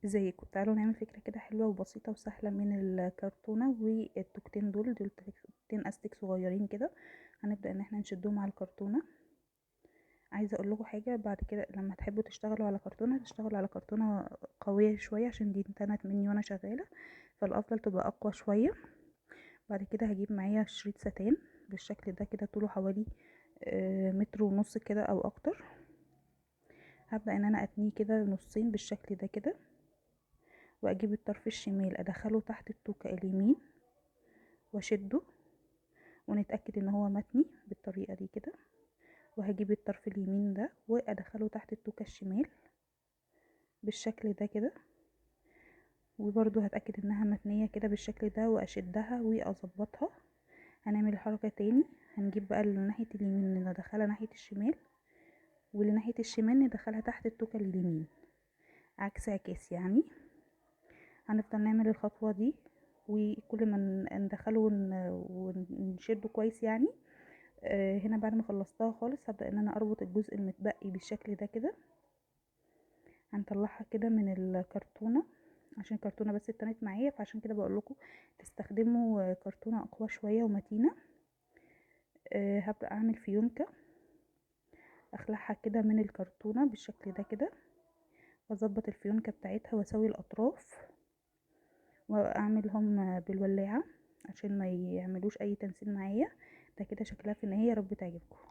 ازيكم؟ تعالوا نعمل فكرة كده حلوة وبسيطة وسهلة من الكرتونة والتوكتين دول توكتين استك صغيرين كده. هنبدأ ان احنا نشدهم على الكرتونة. عايزة اقول لكم حاجة، بعد كده لما تحبوا تشتغلوا على كرتونة تشتغلوا على كرتونة قوية شوية، عشان دي انتنت مني وانا شغالة، فالافضل تبقى اقوى شوية. بعد كده هجيب معايا شريط ستان بالشكل ده كده، طوله حوالي متر ونص كده او اكتر. هبدأ ان انا اتنيه كده نصين بالشكل ده كده، واجيب الطرف الشمال ادخله تحت التوكة اليمين واشده، ونتأكد ان هو متني بالطريقة دي كده. وهجيب الطرف اليمين ده وادخله تحت التوكة الشمال بالشكل ده كده، وبرضو هتأكد انها متنية كده بالشكل ده واشدها واظبطها. هنعمل الحركة تاني، هنجيب بقى اللي ناحية اليمين ندخلها ناحية الشمال، واللي ناحية الشمال ندخلها تحت التوكة اليمين، عكس عكاس يعني. هنفضل نعمل الخطوة دي، وكل ما ندخله ونشده كويس يعني. هنا بعد ما خلصتها خالص هبدأ ان انا اربط الجزء المتبقي بالشكل ده كده. هنطلعها كده من الكرتونة، عشان الكرتونة بس اتنت معايا، فعشان كده بقول لكم تستخدموا كرتونة اقوى شوية ومتينة. هبدأ اعمل فيونكة، اخلعها كده من الكرتونة بالشكل ده كده، واظبط الفيونكة بتاعتها واسوي الاطراف، واعملهم بالولاعة عشان ما يعملوش اي تنسيق معايا. ده كده شكلها في النهاية. يا رب تعجبكم.